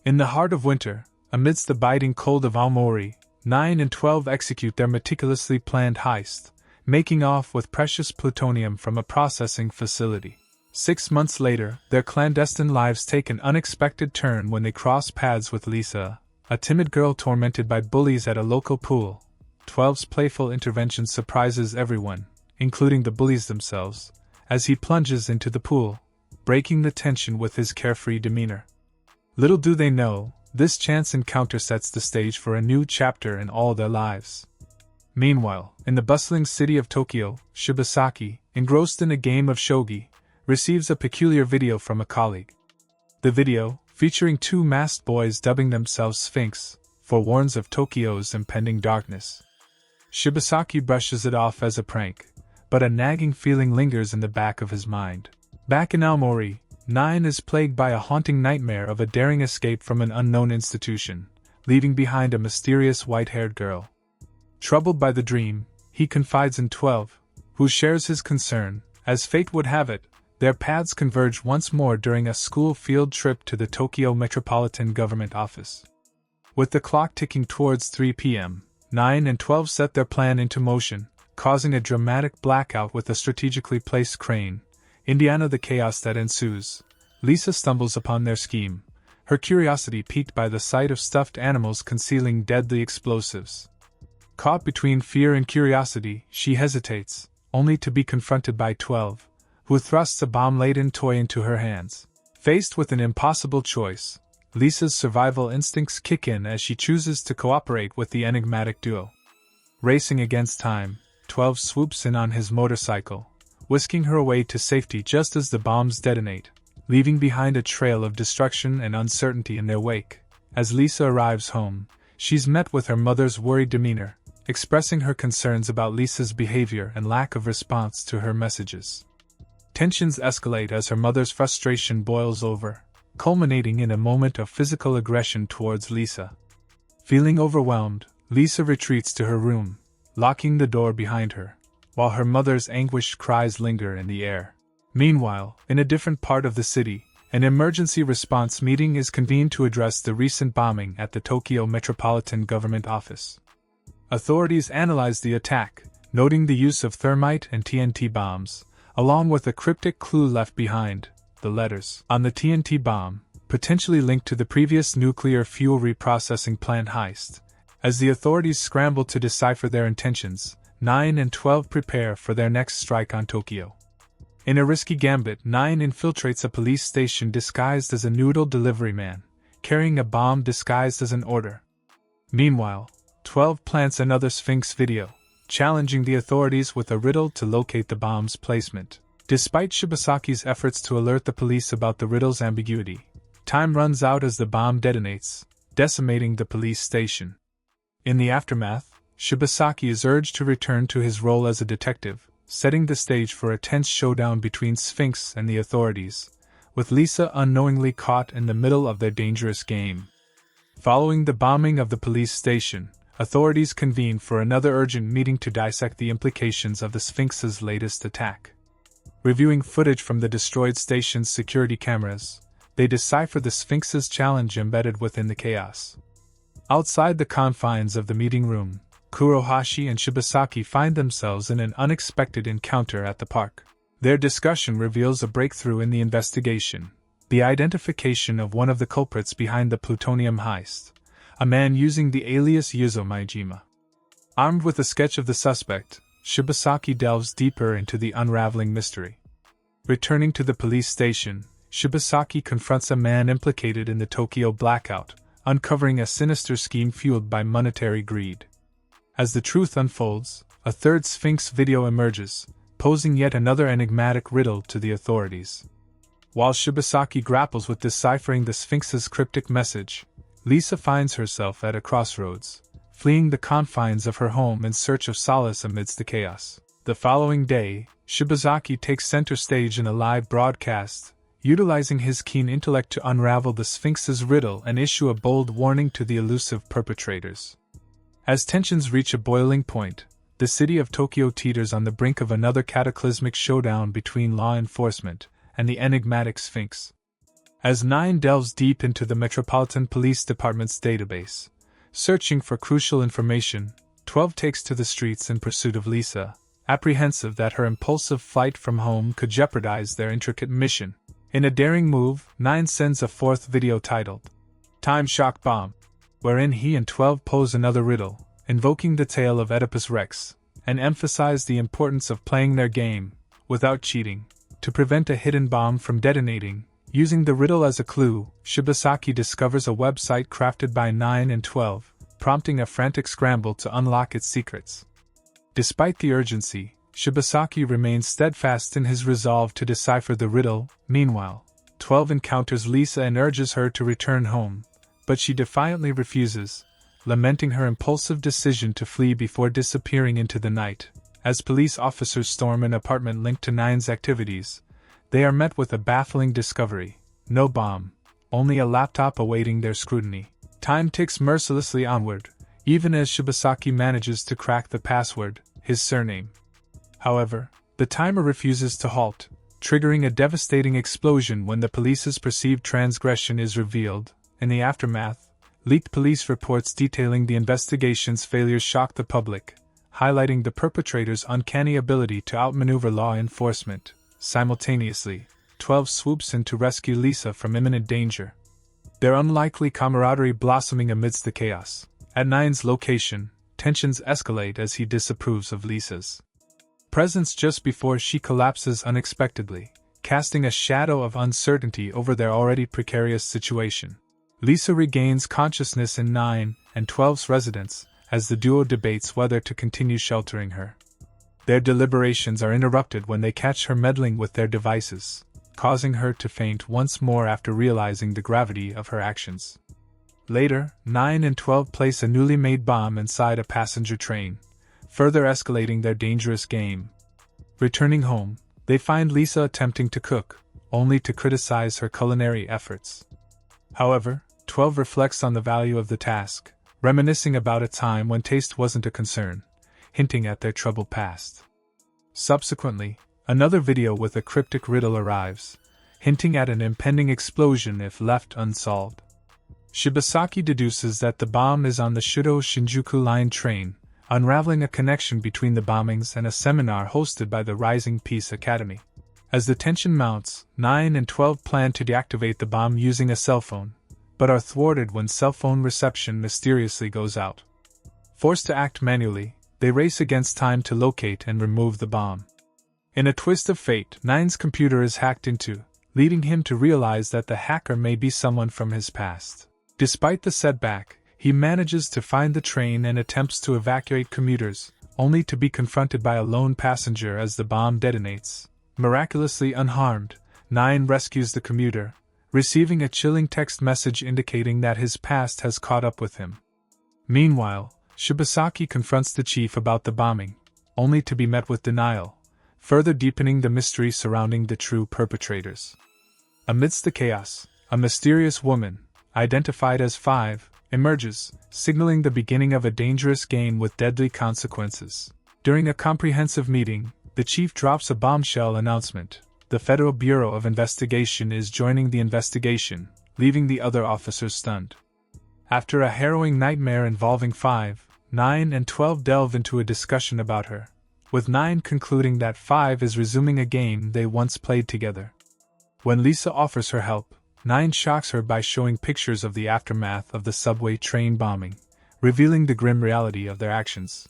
In the heart of winter, amidst the biting cold of Aomori, 9 and 12 execute their meticulously planned heist, making off with precious plutonium from a processing facility. 6 months later, their clandestine lives take an unexpected turn when they cross paths with Lisa, a timid girl tormented by bullies at a local pool. 12's playful intervention surprises everyone, including the bullies themselves, as he plunges into the pool, breaking the tension with his carefree demeanor. Little do they know, this chance encounter sets the stage for a new chapter in all their lives. Meanwhile, in the bustling city of Tokyo, Shibasaki, engrossed in a game of shogi, receives a peculiar video from a colleague. The video, featuring 2 masked boys dubbing themselves Sphinx, forewarns of Tokyo's impending darkness. Shibasaki brushes it off as a prank, but a nagging feeling lingers in the back of his mind. Back in Aomori, 9 is plagued by a haunting nightmare of a daring escape from an unknown institution, leaving behind a mysterious white-haired girl. Troubled by the dream, he confides in 12, who shares his concern. As fate would have it, their paths converge once more during a school field trip to the Tokyo Metropolitan Government Office. With the clock ticking towards 3 p.m., 9 and 12 set their plan into motion, causing a dramatic blackout with a strategically placed crane. Indiana, the chaos that ensues. Lisa stumbles upon their scheme, her curiosity piqued by the sight of stuffed animals concealing deadly explosives. Caught between fear and curiosity, she hesitates, only to be confronted by 12, who thrusts a bomb-laden toy into her hands. Faced with an impossible choice, Lisa's survival instincts kick in as she chooses to cooperate with the enigmatic duo. Racing against time, 12 swoops in on his motorcycle, whisking her away to safety just as the bombs detonate, leaving behind a trail of destruction and uncertainty in their wake. As Lisa arrives home, she's met with her mother's worried demeanor, expressing her concerns about Lisa's behavior and lack of response to her messages. Tensions escalate as her mother's frustration boils over, culminating in a moment of physical aggression towards Lisa. Feeling overwhelmed, Lisa retreats to her room, locking the door behind her, while her mother's anguished cries linger in the air. Meanwhile, in a different part of the city, an emergency response meeting is convened to address the recent bombing at the Tokyo Metropolitan Government Office. Authorities analyze the attack, noting the use of thermite and TNT bombs, along with a cryptic clue left behind, the letters on the TNT bomb, potentially linked to the previous nuclear fuel reprocessing plant heist. As the authorities scramble to decipher their intentions, 9 and 12 prepare for their next strike on Tokyo. In a risky gambit, 9 infiltrates a police station disguised as a noodle delivery man, carrying a bomb disguised as an order. Meanwhile, 12 plants another Sphinx video, challenging the authorities with a riddle to locate the bomb's placement. Despite Shibasaki's efforts to alert the police about the riddle's ambiguity, time runs out as the bomb detonates, decimating the police station. In the aftermath, Shibasaki is urged to return to his role as a detective, setting the stage for a tense showdown between Sphinx and the authorities, with Lisa unknowingly caught in the middle of their dangerous game. Following the bombing of the police station, authorities convene for another urgent meeting to dissect the implications of the Sphinx's latest attack. Reviewing footage from the destroyed station's security cameras, they decipher the Sphinx's challenge embedded within the chaos. Outside the confines of the meeting room, Kurohashi and Shibasaki find themselves in an unexpected encounter at the park. Their discussion reveals a breakthrough in the investigation, the identification of one of the culprits behind the plutonium heist, a man using the alias Yuzo Maijima. Armed with a sketch of the suspect, Shibasaki delves deeper into the unraveling mystery. Returning to the police station, Shibasaki confronts a man implicated in the Tokyo blackout, uncovering a sinister scheme fueled by monetary greed. As the truth unfolds, a third Sphinx video emerges, posing yet another enigmatic riddle to the authorities. While Shibasaki grapples with deciphering the Sphinx's cryptic message, Lisa finds herself at a crossroads, fleeing the confines of her home in search of solace amidst the chaos. The following day, Shibasaki takes center stage in a live broadcast, utilizing his keen intellect to unravel the Sphinx's riddle and issue a bold warning to the elusive perpetrators. As tensions reach a boiling point, the city of Tokyo teeters on the brink of another cataclysmic showdown between law enforcement and the enigmatic Sphinx. As 9 delves deep into the Metropolitan Police Department's database, searching for crucial information, 12 takes to the streets in pursuit of Lisa, apprehensive that her impulsive flight from home could jeopardize their intricate mission. In a daring move, 9 sends a fourth video titled Time Shock Bomb, wherein he and 12 pose another riddle, invoking the tale of Oedipus Rex, and emphasize the importance of playing their game, without cheating, to prevent a hidden bomb from detonating. Using the riddle as a clue, Shibasaki discovers a website crafted by 9 and 12, prompting a frantic scramble to unlock its secrets. Despite the urgency, Shibasaki remains steadfast in his resolve to decipher the riddle. Meanwhile, 12 encounters Lisa and urges her to return home, but she defiantly refuses, lamenting her impulsive decision to flee before disappearing into the night. As police officers storm an apartment linked to 9's activities, they are met with a baffling discovery: no bomb, only a laptop awaiting their scrutiny. Time ticks mercilessly onward, even as Shibasaki manages to crack the password, his surname. However, the timer refuses to halt, triggering a devastating explosion when the police's perceived transgression is revealed. In the aftermath, leaked police reports detailing the investigation's failures shock the public, highlighting the perpetrator's uncanny ability to outmaneuver law enforcement. Simultaneously, 12 swoops in to rescue Lisa from imminent danger, their unlikely camaraderie blossoming amidst the chaos. At 9's location, tensions escalate as he disapproves of Lisa's presence just before she collapses unexpectedly, casting a shadow of uncertainty over their already precarious situation. Lisa regains consciousness in 9 and 12's residence as the duo debates whether to continue sheltering her. Their deliberations are interrupted when they catch her meddling with their devices, causing her to faint once more after realizing the gravity of her actions. Later, 9 and 12 place a newly made bomb inside a passenger train, further escalating their dangerous game. Returning home, they find Lisa attempting to cook, only to criticize her culinary efforts. However, 12 reflects on the value of the task, reminiscing about a time when taste wasn't a concern, hinting at their troubled past. Subsequently, another video with a cryptic riddle arrives, hinting at an impending explosion if left unsolved. Shibasaki deduces that the bomb is on the Shudo-Shinjuku Line train, unraveling a connection between the bombings and a seminar hosted by the Rising Peace Academy. As the tension mounts, 9 and 12 plan to deactivate the bomb using a cell phone, but are thwarted when cell phone reception mysteriously goes out. Forced to act manually, they race against time to locate and remove the bomb. In a twist of fate, 9's computer is hacked into, leading him to realize that the hacker may be someone from his past. Despite the setback, he manages to find the train and attempts to evacuate commuters, only to be confronted by a lone passenger as the bomb detonates. Miraculously unharmed, 9 rescues the commuter, receiving a chilling text message indicating that his past has caught up with him. Meanwhile, Shibasaki confronts the chief about the bombing, only to be met with denial, further deepening the mystery surrounding the true perpetrators. Amidst the chaos, a mysterious woman, identified as 5, emerges, signaling the beginning of a dangerous game with deadly consequences. During a comprehensive meeting, the chief drops a bombshell announcement: the Federal Bureau of Investigation is joining the investigation, leaving the other officers stunned. After a harrowing nightmare involving 5, 9 and 12 delve into a discussion about her, with 9 concluding that 5 is resuming a game they once played together. When Lisa offers her help, 9 shocks her by showing pictures of the aftermath of the subway train bombing, revealing the grim reality of their actions.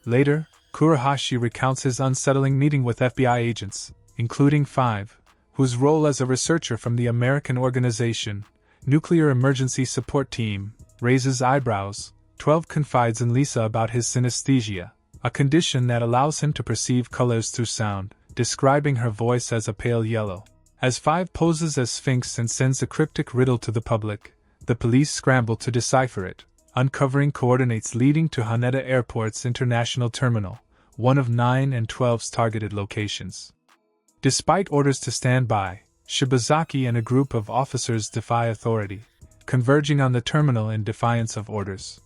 Later, Kurohashi recounts his unsettling meeting with FBI agents, including 5, whose role as a researcher from the American organization, Nuclear Emergency Support Team, raises eyebrows. 12 confides in Lisa about his synesthesia, a condition that allows him to perceive colors through sound, describing her voice as a pale yellow. As 5 poses as Sphinx and sends a cryptic riddle to the public, the police scramble to decipher it, uncovering coordinates leading to Haneda Airport's International Terminal, one of 9 and 12's targeted locations. Despite orders to stand by, Shibasaki and a group of officers defy authority, converging on the terminal in defiance of orders.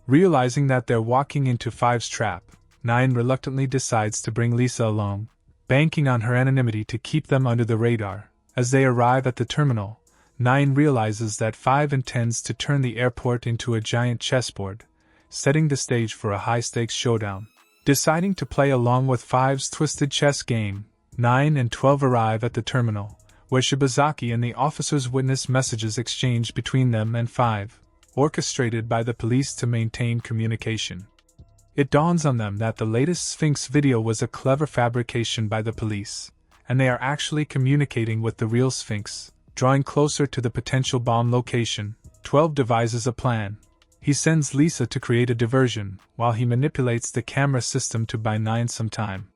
Realizing that they're walking into 5's trap, 9 reluctantly decides to bring Lisa along, banking on her anonymity to keep them under the radar. As they arrive at the terminal, 9 realizes that 5 intends to turn the airport into a giant chessboard, setting the stage for a high-stakes showdown. Deciding to play along with 5's twisted chess game, 9 and 12 arrive at the terminal, where Shibazaki and the officers witness messages exchanged between them and 5, orchestrated by the police to maintain communication. It dawns on them that the latest Sphinx video was a clever fabrication by the police, and they are actually communicating with the real Sphinx. Drawing closer to the potential bomb location, 12 devises a plan. He sends Lisa to create a diversion, while he manipulates the camera system to buy 9 some time.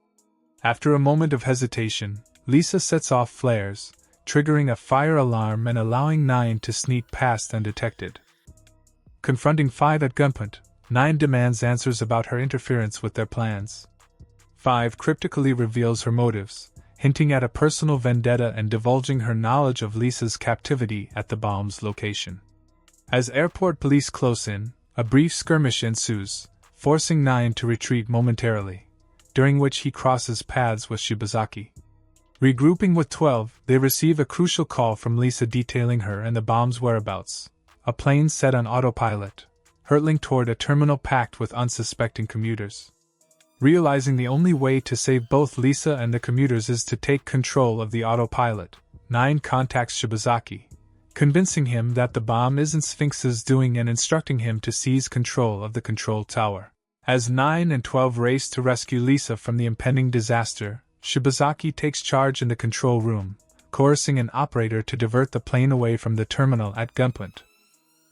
After a moment of hesitation, Lisa sets off flares, triggering a fire alarm and allowing 9 to sneak past undetected. Confronting 5 at gunpoint, 9 demands answers about her interference with their plans. 5 cryptically reveals her motives, hinting at a personal vendetta and divulging her knowledge of Lisa's captivity at the bomb's location. As airport police close in, a brief skirmish ensues, forcing 9 to retreat momentarily, during which he crosses paths with Shibazaki. Regrouping with 12, they receive a crucial call from Lisa detailing her and the bomb's whereabouts, a plane set on autopilot, hurtling toward a terminal packed with unsuspecting commuters. Realizing the only way to save both Lisa and the commuters is to take control of the autopilot, 9 contacts Shibazaki, convincing him that the bomb isn't Sphinx's doing and instructing him to seize control of the control tower. As 9 and 12 race to rescue Lisa from the impending disaster, Shibazaki takes charge in the control room, coercing an operator to divert the plane away from the terminal at gunpoint.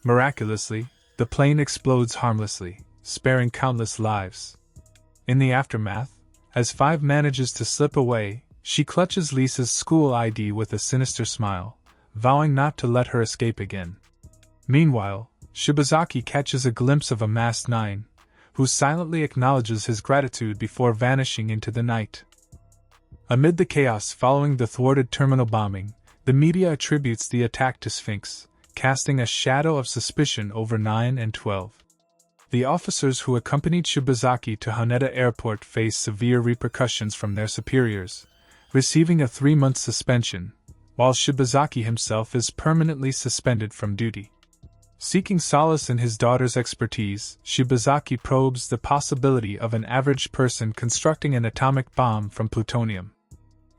Miraculously, the plane explodes harmlessly, sparing countless lives. In the aftermath, as 5 manages to slip away, she clutches Lisa's school ID with a sinister smile, vowing not to let her escape again. Meanwhile, Shibazaki catches a glimpse of a masked 9, who silently acknowledges his gratitude before vanishing into the night. Amid the chaos following the thwarted terminal bombing, the media attributes the attack to Sphinx, casting a shadow of suspicion over 9 and 12. The officers who accompanied Shibazaki to Haneda Airport face severe repercussions from their superiors, receiving a 3-month suspension, while Shibazaki himself is permanently suspended from duty. Seeking solace in his daughter's expertise, Shibazaki probes the possibility of an average person constructing an atomic bomb from plutonium.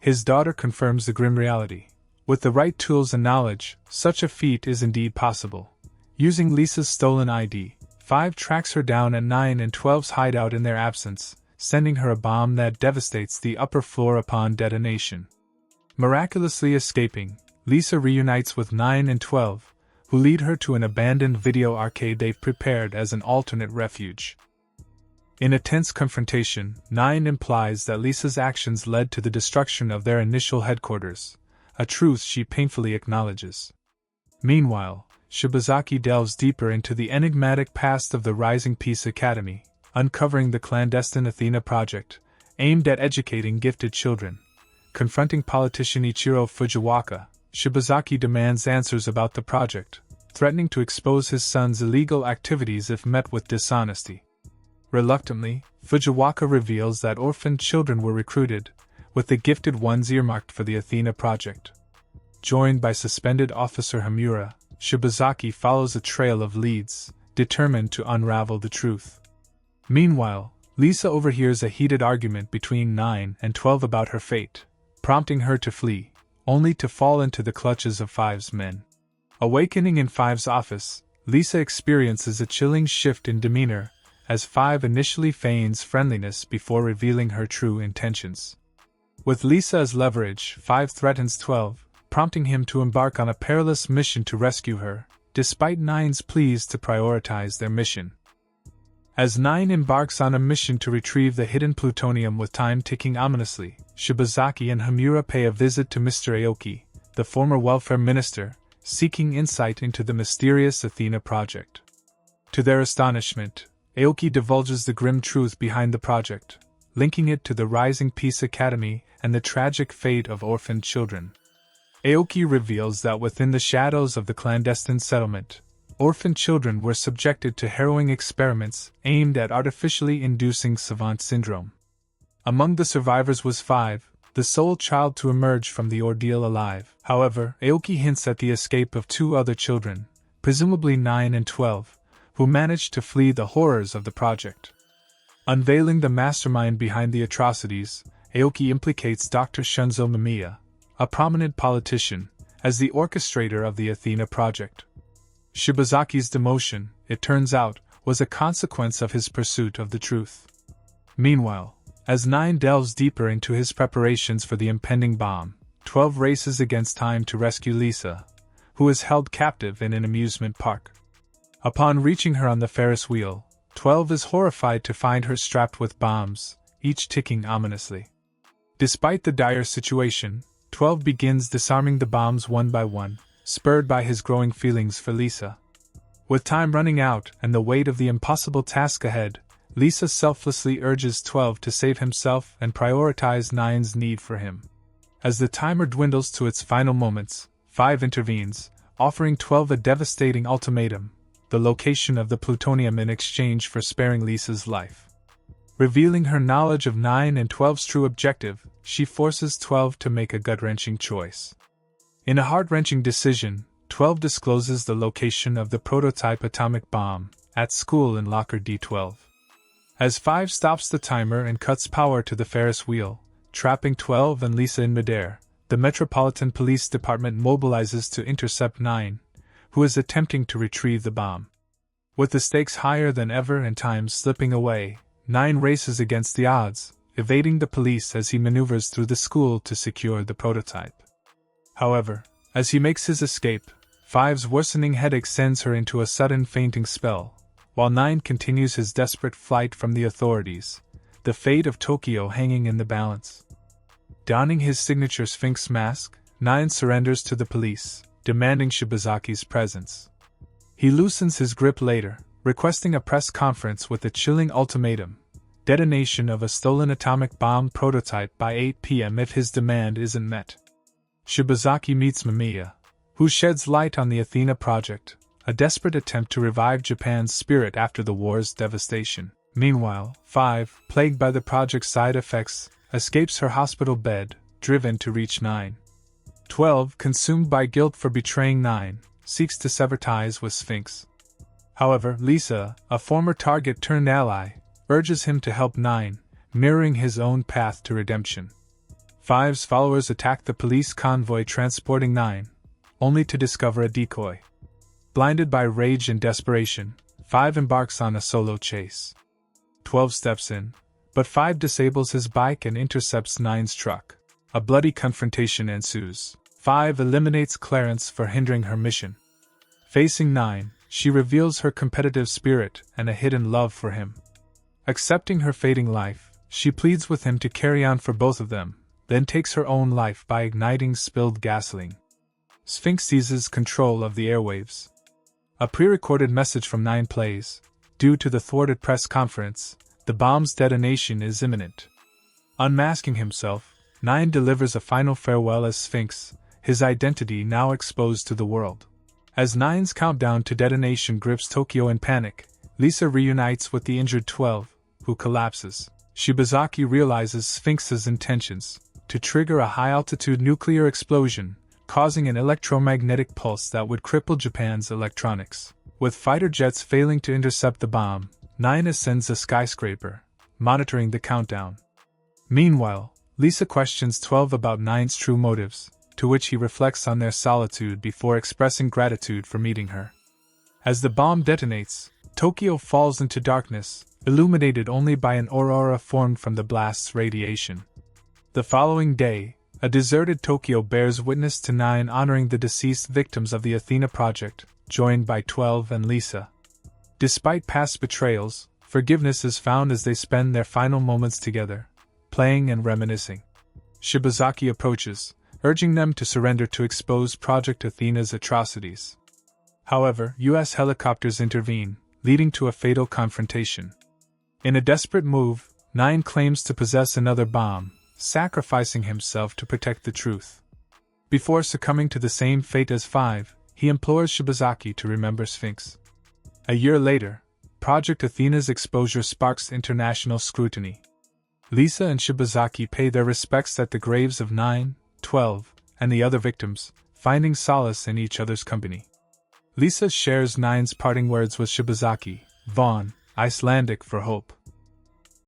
His daughter confirms the grim reality. With the right tools and knowledge, such a feat is indeed possible. Using Lisa's stolen ID, 5 tracks her down at 9 and 12's hideout in their absence, sending her a bomb that devastates the upper floor upon detonation. Miraculously escaping, Lisa reunites with 9 and 12, who lead her to an abandoned video arcade they've prepared as an alternate refuge. In a tense confrontation, 9 implies that Lisa's actions led to the destruction of their initial headquarters, a truth she painfully acknowledges. Meanwhile, Shibazaki delves deeper into the enigmatic past of the Rising Peace Academy, uncovering the clandestine Athena project, aimed at educating gifted children. Confronting politician Ichiro Fujiwaka, Shibazaki demands answers about the project, threatening to expose his son's illegal activities if met with dishonesty. Reluctantly, Fujiwaka reveals that orphaned children were recruited, with the gifted ones earmarked for the Athena project. Joined by suspended Officer Hamura, Shibazaki follows a trail of leads, determined to unravel the truth. Meanwhile, Lisa overhears a heated argument between 9 and 12 about her fate, prompting her to flee, only to fall into the clutches of 5's men. Awakening in 5's office, Lisa experiences a chilling shift in demeanor, as 5 initially feigns friendliness before revealing her true intentions. With Lisa as leverage, 5 threatens 12, prompting him to embark on a perilous mission to rescue her, despite 9's pleas to prioritize their mission. As 9 embarks on a mission to retrieve the hidden plutonium with time ticking ominously, Shibazaki and Hamura pay a visit to Mr. Aoki, the former welfare minister, seeking insight into the mysterious Athena project. To their astonishment, Aoki divulges the grim truth behind the project, linking it to the Rising Peace Academy and the tragic fate of orphaned children. Aoki reveals that within the shadows of the clandestine settlement, orphaned children were subjected to harrowing experiments aimed at artificially inducing savant syndrome. Among the survivors was 5, the sole child to emerge from the ordeal alive. However, Aoki hints at the escape of two other children, presumably 9 and 12, who managed to flee the horrors of the project. Unveiling the mastermind behind the atrocities, Aoki implicates Dr. Shunzo Mamiya, a prominent politician, as the orchestrator of the Athena project. Shibazaki's demotion, it turns out, was a consequence of his pursuit of the truth. Meanwhile, as 9 delves deeper into his preparations for the impending bomb, 12 races against time to rescue Lisa, who is held captive in an amusement park. Upon reaching her on the Ferris wheel, 12 is horrified to find her strapped with bombs, each ticking ominously. Despite the dire situation, 12 begins disarming the bombs one by one, spurred by his growing feelings for Lisa. With time running out and the weight of the impossible task ahead, Lisa selflessly urges 12 to save himself and prioritize 9's need for him. As the timer dwindles to its final moments, 5 intervenes, offering 12 a devastating ultimatum: the location of the plutonium in exchange for sparing Lisa's life. Revealing her knowledge of 9 and 12's true objective, she forces 12 to make a gut-wrenching choice. In a heart-wrenching decision, 12 discloses the location of the prototype atomic bomb, at school in locker D12. As 5 stops the timer and cuts power to the Ferris wheel, trapping 12 and Lisa in midair, the Metropolitan Police Department mobilizes to intercept 9, who is attempting to retrieve the bomb. With the stakes higher than ever and time slipping away, 9 races against the odds, evading the police as he maneuvers through the school to secure the prototype. However, as he makes his escape, 5's worsening headache sends her into a sudden fainting spell, while 9 continues his desperate flight from the authorities, the fate of Tokyo hanging in the balance. Donning his signature Sphinx mask, 9 surrenders to the police, demanding Shibazaki's presence. He loosens his grip later, requesting a press conference with a chilling ultimatum: detonation of a stolen atomic bomb prototype by 8 p.m. if his demand isn't met. Shibazaki meets Mamiya, who sheds light on the Athena project, a desperate attempt to revive Japan's spirit after the war's devastation. Meanwhile, 5, plagued by the project's side effects, escapes her hospital bed, driven to reach 9. 12, consumed by guilt for betraying 9, seeks to sever ties with Sphinx. However, Lisa, a former target turned ally, urges him to help 9, mirroring his own path to redemption. 5's followers attack the police convoy transporting 9, only to discover a decoy. Blinded by rage and desperation, 5 embarks on a solo chase. 12 steps in, but 5 disables his bike and intercepts 9's truck. A bloody confrontation ensues. 5 eliminates Clarence for hindering her mission. Facing 9, she reveals her competitive spirit and a hidden love for him. Accepting her fading life, she pleads with him to carry on for both of them, then takes her own life by igniting spilled gasoline. Sphinx seizes control of the airwaves. A pre-recorded message from 9 plays. Due to the thwarted press conference, the bomb's detonation is imminent. Unmasking himself, 9 delivers a final farewell as Sphinx, his identity now exposed to the world. As 9's countdown to detonation grips Tokyo in panic, Lisa reunites with the injured 12, who collapses. Shibazaki realizes Sphinx's intentions: to trigger a high-altitude nuclear explosion, causing an electromagnetic pulse that would cripple Japan's electronics. With fighter jets failing to intercept the bomb, 9 ascends a skyscraper, monitoring the countdown. Meanwhile, Lisa questions 12 about 9's true motives, to which he reflects on their solitude before expressing gratitude for meeting her. As the bomb detonates, Tokyo falls into darkness, illuminated only by an aurora formed from the blast's radiation. The following day, a deserted Tokyo bears witness to 9 honoring the deceased victims of the Athena project, joined by 12 and Lisa. Despite past betrayals, forgiveness is found as they spend their final moments together, playing and reminiscing. Shibazaki approaches, urging them to surrender to expose Project Athena's atrocities. However, U.S. helicopters intervene, leading to a fatal confrontation. In a desperate move, 9 claims to possess another bomb, sacrificing himself to protect the truth. Before succumbing to the same fate as 5, he implores Shibazaki to remember Sphinx. A year later, Project Athena's exposure sparks international scrutiny. Lisa and Shibazaki pay their respects at the graves of 9, 12, and the other victims, finding solace in each other's company. Lisa shares 9's parting words with Shibazaki, Vaughn, Icelandic for hope.